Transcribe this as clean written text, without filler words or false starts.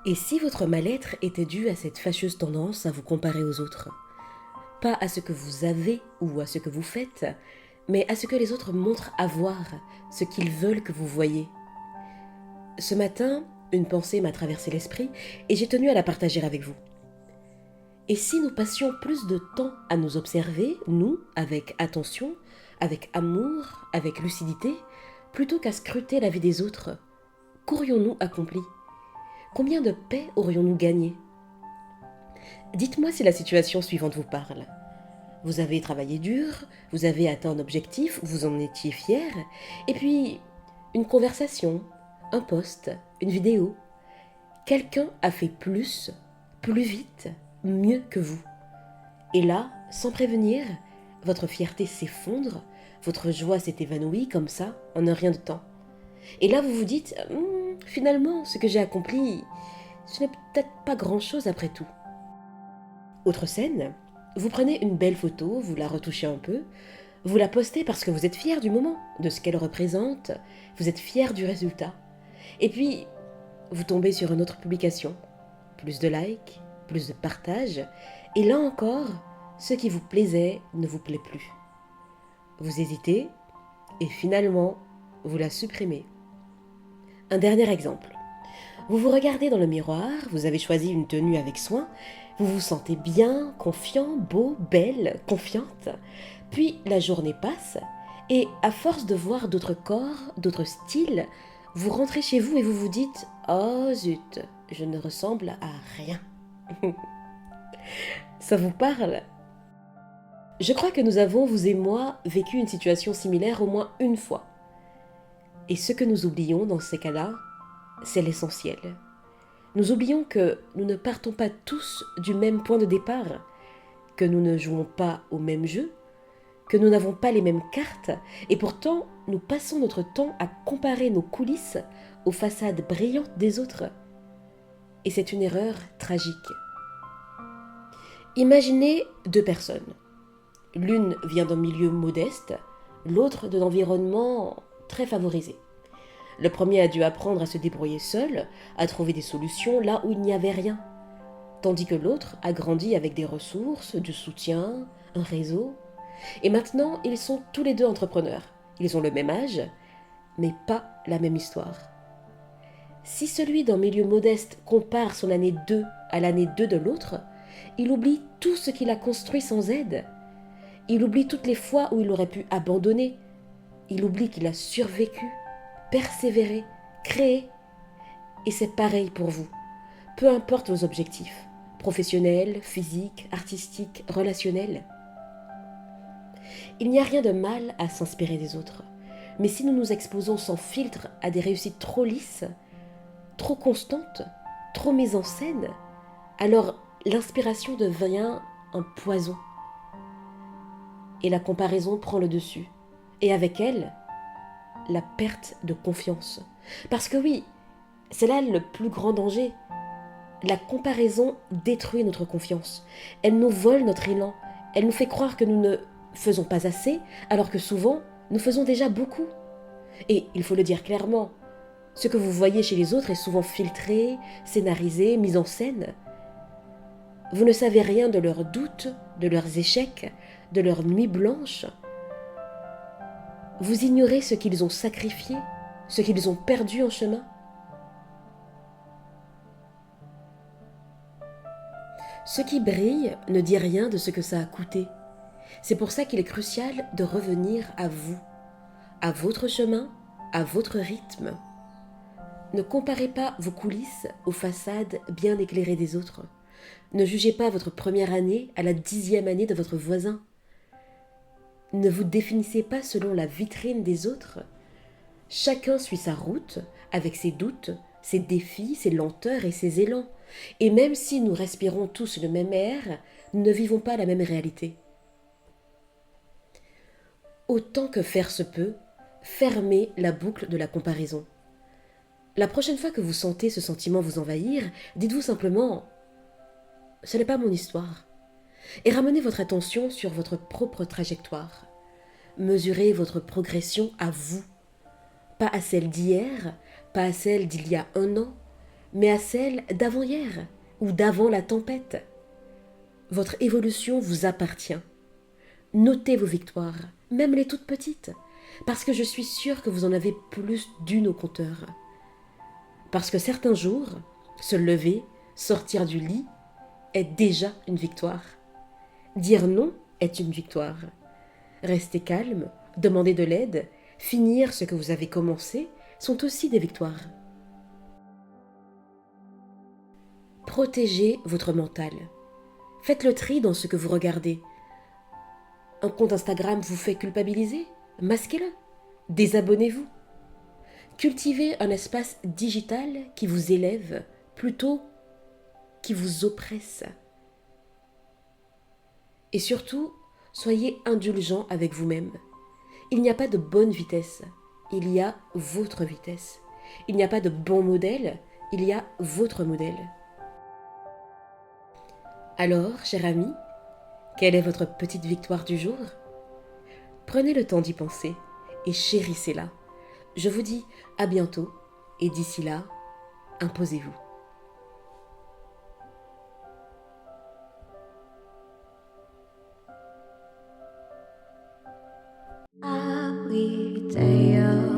Et si votre mal-être était dû à cette fâcheuse tendance à vous comparer aux autres? Pas à ce que vous avez ou à ce que vous faites, mais à ce que les autres montrent avoir, ce qu'ils veulent que vous voyez. Ce matin, une pensée m'a traversé l'esprit et j'ai tenu à la partager avec vous. Et si nous passions plus de temps à nous observer, nous, avec attention, avec amour, avec lucidité, plutôt qu'à scruter la vie des autres, qu'aurions-nous accompli? Combien de paix aurions-nous gagné? Dites-moi si la situation suivante vous parle. Vous avez travaillé dur, vous avez atteint un objectif, vous en étiez fier, et puis une conversation, un post, une vidéo. Quelqu'un a fait plus, plus vite, mieux que vous. Et là, sans prévenir, votre fierté s'effondre, votre joie s'est évanouie comme ça, en un rien de temps. Et là, vous vous dites, finalement, ce que j'ai accompli, ce n'est peut-être pas grand-chose après tout. Autre scène, vous prenez une belle photo, vous la retouchez un peu, vous la postez parce que vous êtes fier du moment, de ce qu'elle représente, vous êtes fier du résultat. Et puis, vous tombez sur une autre publication. Plus de likes, plus de partages, et là encore, ce qui vous plaisait ne vous plaît plus. Vous hésitez, et finalement, vous la supprimez. Un dernier exemple. Vous vous regardez dans le miroir, vous avez choisi une tenue avec soin, vous vous sentez bien, confiant, beau, belle, confiante. Puis la journée passe, et à force de voir d'autres corps, d'autres styles, vous rentrez chez vous et vous vous dites « Oh zut, je ne ressemble à rien ». Ça vous parle? Je crois que nous avons, vous et moi, vécu une situation similaire au moins une fois. Et ce que nous oublions dans ces cas-là, c'est l'essentiel. Nous oublions que nous ne partons pas tous du même point de départ, que nous ne jouons pas au même jeu, que nous n'avons pas les mêmes cartes, et pourtant nous passons notre temps à comparer nos coulisses aux façades brillantes des autres. Et c'est une erreur tragique. Imaginez deux personnes. L'une vient d'un milieu modeste, l'autre d'un environnement très favorisé. Le premier a dû apprendre à se débrouiller seul, à trouver des solutions là où il n'y avait rien, tandis que l'autre a grandi avec des ressources, du soutien, un réseau. Et maintenant, ils sont tous les deux entrepreneurs. Ils ont le même âge, mais pas la même histoire. Si celui d'un milieu modeste compare son année 2 à l'année 2 de l'autre, il oublie tout ce qu'il a construit sans aide. Il oublie toutes les fois où il aurait pu abandonner. Il oublie qu'il a survécu, persévéré, créé. Et c'est pareil pour vous. Peu importe vos objectifs, professionnels, physiques, artistiques, relationnels. Il n'y a rien de mal à s'inspirer des autres. Mais si nous nous exposons sans filtre à des réussites trop lisses, trop constantes, trop mises en scène, alors l'inspiration devient un poison. Et la comparaison prend le dessus. Et avec elle, la perte de confiance. Parce que oui, c'est là le plus grand danger. La comparaison détruit notre confiance. Elle nous vole notre élan. Elle nous fait croire que nous ne faisons pas assez, alors que souvent, nous faisons déjà beaucoup. Et il faut le dire clairement, ce que vous voyez chez les autres est souvent filtré, scénarisé, mis en scène. Vous ne savez rien de leurs doutes, de leurs échecs, de leurs nuits blanches. Vous ignorez ce qu'ils ont sacrifié, ce qu'ils ont perdu en chemin. Ce qui brille ne dit rien de ce que ça a coûté. C'est pour ça qu'il est crucial de revenir à vous, à votre chemin, à votre rythme. Ne comparez pas vos coulisses aux façades bien éclairées des autres. Ne jugez pas votre première année à la 10e année de votre voisin. Ne vous définissez pas selon la vitrine des autres. Chacun suit sa route, avec ses doutes, ses défis, ses lenteurs et ses élans. Et même si nous respirons tous le même air, nous ne vivons pas la même réalité. Autant que faire se peut, fermez la boucle de la comparaison. La prochaine fois que vous sentez ce sentiment vous envahir, dites-vous simplement « ce n'est pas mon histoire » et ramenez votre attention sur votre propre trajectoire. Mesurez votre progression à vous, pas à celle d'hier, pas à celle d'il y a un an, mais à celle d'avant-hier ou d'avant la tempête. Votre évolution vous appartient. Notez vos victoires, même les toutes petites, parce que je suis sûre que vous en avez plus d'une au compteur. Parce que certains jours, se lever, sortir du lit, est déjà une victoire. Dire non est une victoire. Rester calme, demander de l'aide, finir ce que vous avez commencé sont aussi des victoires. Protégez votre mental. Faites le tri dans ce que vous regardez. Un compte Instagram vous fait culpabiliser? Masquez-le. Désabonnez-vous. Cultivez un espace digital qui vous élève plutôt qui vous oppresse. Et surtout, soyez indulgent avec vous-même. Il n'y a pas de bonne vitesse, il y a votre vitesse. Il n'y a pas de bon modèle, il y a votre modèle. Alors, cher ami, quelle est votre petite victoire du jour? Prenez le temps d'y penser et chérissez-la. Je vous dis à bientôt et d'ici là, imposez-vous. Every day